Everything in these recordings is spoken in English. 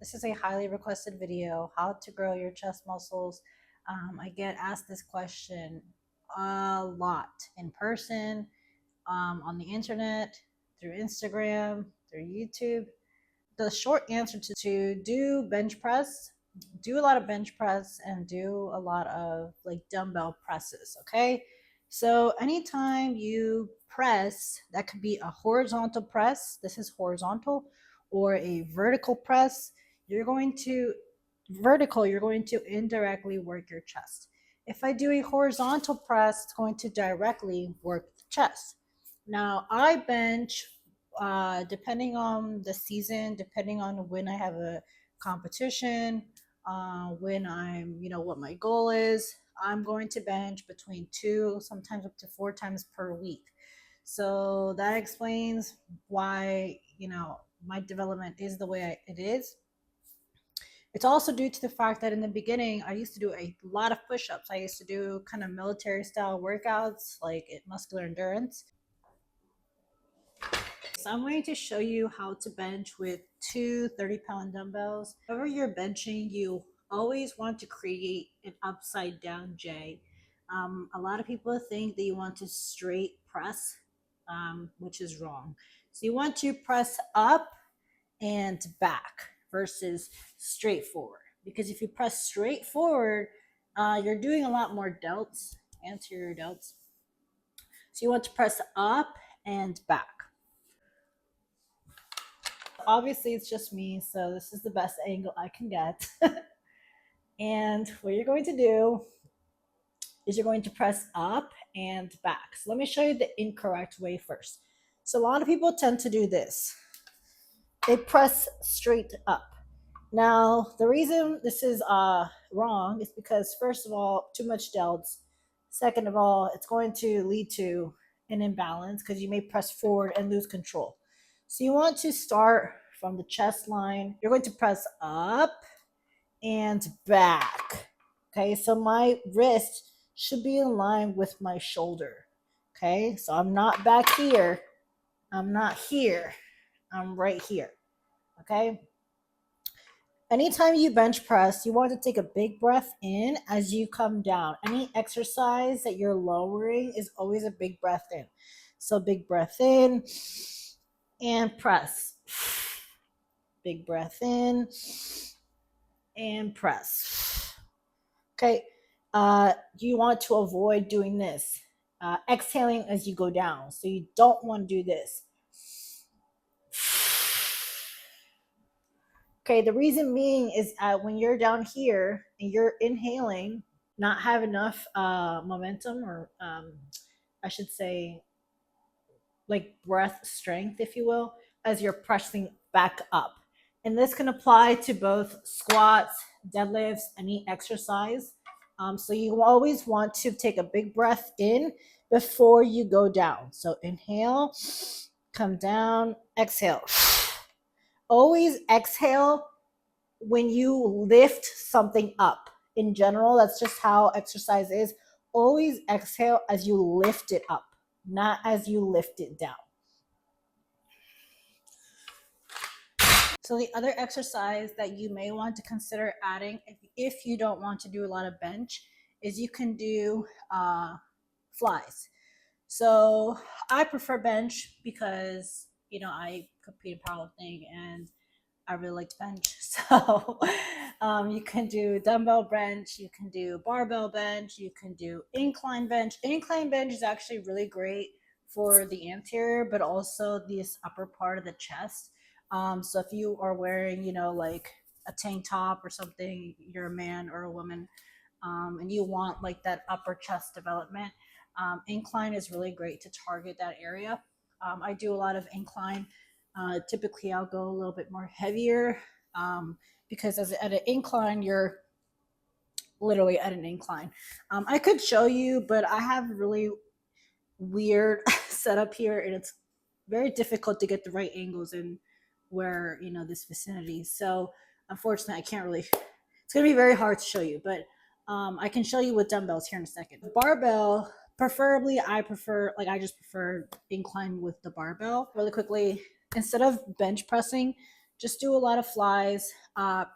This is a highly requested video, how to grow your chest muscles. I get asked this question a lot in person, on the internet, through Instagram, through YouTube. The short answer to do bench press, do a lot of bench press and do a lot of like dumbbell presses, okay? So anytime you press, that could be a horizontal press, this is horizontal, or a vertical press, you're going to indirectly work your chest. If I do a horizontal press, it's going to directly work the chest. Now I bench depending on the season, depending on when I have a competition, when I'm, what my goal is, I'm going to bench between 2, sometimes up to 4 times per week. So that explains why, my development is the way it is. It's also due to the fact that in the beginning, I used to do a lot of push ups. I used to do kind of military style workouts, like muscular endurance. So I'm going to show you how to bench with two 30-pound dumbbells. Whenever you're benching, you always want to create an upside down J. A lot of people think that you want to straight press, which is wrong. So you want to press up and back versus straight forward. Because if you press straight forward, you're doing a lot more delts, anterior delts. So you want to press up and back. Obviously, it's just me, so this is the best angle I can get. And what you're going to do is you're going to press up and back. So let me show you the incorrect way first. So a lot of people tend to do this. They press straight up. Now, the reason this is wrong is because, first of all, too much delts. Second of all, it's going to lead to an imbalance because you may press forward and lose control. So you want to start from the chest line. You're going to press up and back. Okay, so my wrist should be in line with my shoulder. Okay, so I'm not back here. I'm not here. I'm right here. Okay. Anytime you bench press, you want to take a big breath in as you come down. Any exercise that you're lowering is always a big breath in. So big breath in and press. Big breath in and press. Okay. You want to avoid doing this. Exhaling as you go down. So you don't want to do this. Okay, the reason being is when you're down here and you're inhaling, not have enough momentum, or I should say, like breath strength, if you will, as you're pressing back up. And this can apply to both squats, deadlifts, any exercise. So you always want to take a big breath in before you go down. So inhale, come down, exhale. Always exhale when you lift something up. In general, that's just how exercise is. Always exhale as you lift it up, not as you lift it down. So the other exercise that you may want to consider adding, if you don't want to do a lot of bench, is you can do flies. So I prefer bench because, I compete in powerlifting and I really like to bench. So you can do dumbbell bench, you can do barbell bench, you can do incline bench. Incline bench is actually really great for the anterior, but also this upper part of the chest. So if you are wearing, like a tank top or something, you're a man or a woman, and you want like that upper chest development, incline is really great to target that area. I do a lot of incline. Typically, I'll go a little bit more heavier because at an incline, you're literally at an incline. I could show you, but I have really weird setup here, and it's very difficult to get the right angles in where this vicinity. So unfortunately, I can't really. It's gonna be very hard to show you, but I can show you with dumbbells here in a second. Barbell, preferably, I just prefer incline with the barbell. Really quickly, instead of bench pressing, just do a lot of flies.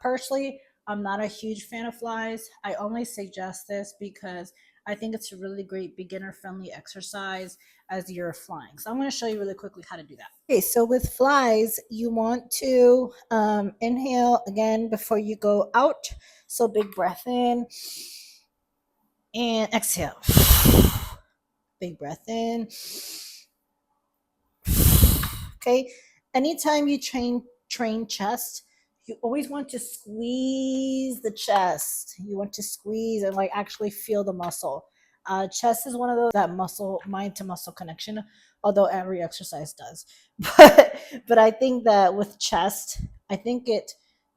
Personally, I'm not a huge fan of flies. I only suggest this because I think it's a really great beginner friendly exercise as you're flying. So I'm going to show you really quickly how to do that. Okay, so with flies, you want to inhale again before you go out. So big breath in and exhale. Big breath in. Okay. Anytime you train chest, you always want to squeeze the chest. You want to squeeze and like actually feel the muscle. Chest is one of those that muscle mind to muscle connection, although every exercise does. But I think that with chest, I think it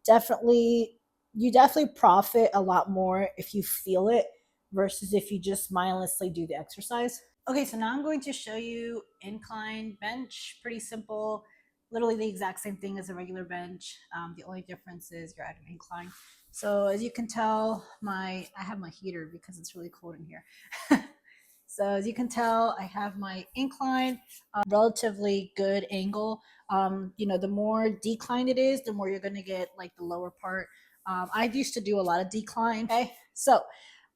definitely you definitely profit a lot more if you feel it versus if you just mindlessly do the exercise. Okay, so now I'm going to show you incline bench. Pretty simple, literally the exact same thing as a regular bench. The only difference is you're at an incline. So as you can tell, I have my heater because it's really cold in here. So as you can tell, I have my incline, relatively good angle. The more decline it is, the more you're gonna get like the lower part. I used to do a lot of decline. Okay, so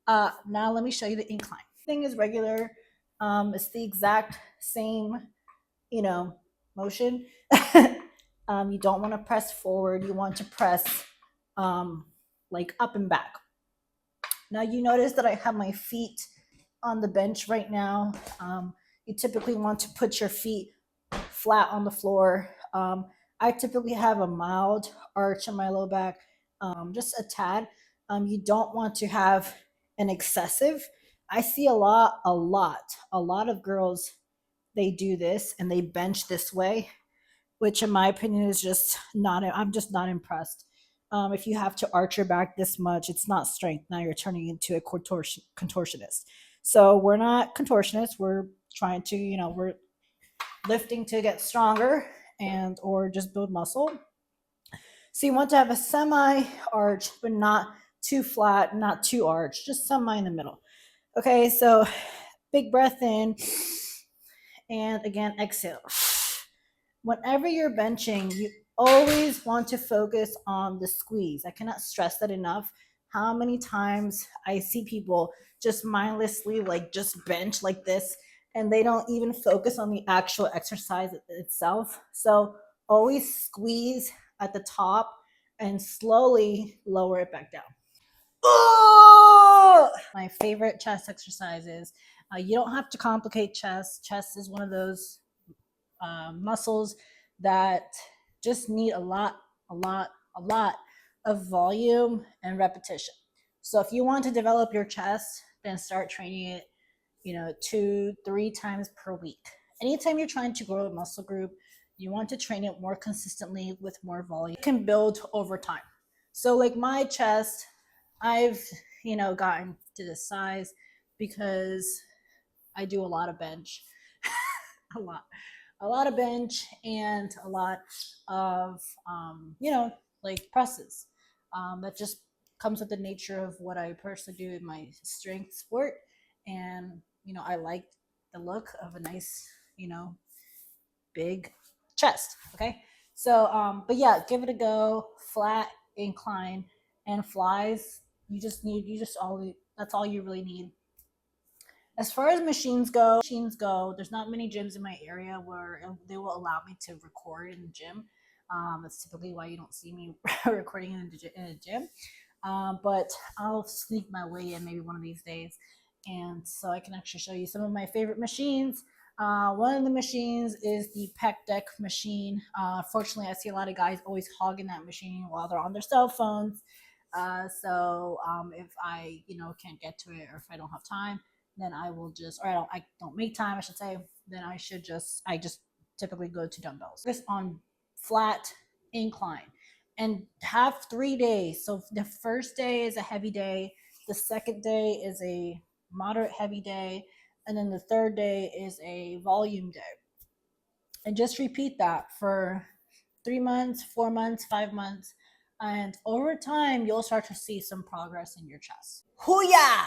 now let me show you the incline. Thing is regular. It's the exact same, motion. You don't want to press forward. You want to press like up and back. Now you notice that I have my feet on the bench right now. You typically want to put your feet flat on the floor. I typically have a mild arch in my low back, just a tad. You don't want to have an excessive. I see a lot of girls, they do this and they bench this way, which in my opinion is just not, I'm just not impressed. If you have to arch your back this much, it's not strength. Now you're turning into a contortionist. So we're not contortionists. We're trying to, we're lifting to get stronger and or just build muscle. So you want to have a semi arch, but not too flat, not too arch, just semi in the middle. Okay, so big breath in and again exhale. Whenever you're benching, you always want to focus on the squeeze. I cannot stress that enough. How many times I see people just mindlessly like just bench like this and they don't even focus on the actual exercise itself. So always squeeze at the top and slowly lower it back down. Oh! My favorite chest exercises. You don't have to complicate chest. Chest is one of those muscles that just need a lot of volume and repetition. So if you want to develop your chest, then start training it, 2-3 times per week. Anytime you're trying to grow a muscle group, you want to train it more consistently with more volume. It can build over time. So like my chest, I've, gotten to this size because I do a lot of bench. a lot of bench and a lot of like presses. That just comes with the nature of what I personally do in my strength sport, and I like the look of a nice big chest. Okay, so but yeah, give it a go. Flat, incline, and flies. You just all that's all you really need. As far as machines go, there's not many gyms in my area where they will allow me to record in the gym. That's typically why you don't see me recording in a gym. But I'll sneak my way in maybe one of these days, and so I can actually show you some of my favorite machines. One of the machines is the pec deck machine. Fortunately, I see a lot of guys always hogging that machine while they're on their cell phones. So if I can't get to it or if I don't have time, then I will just, or I don't make time, I should say, then I just typically go to dumbbells. Focus on flat incline and have 3 days. So the first day is a heavy day, the second day is a moderate heavy day, and then the third day is a volume day. And just repeat that for 3 months, 4 months, 5 months. And over time, you'll start to see some progress in your chest. Hoo-yah!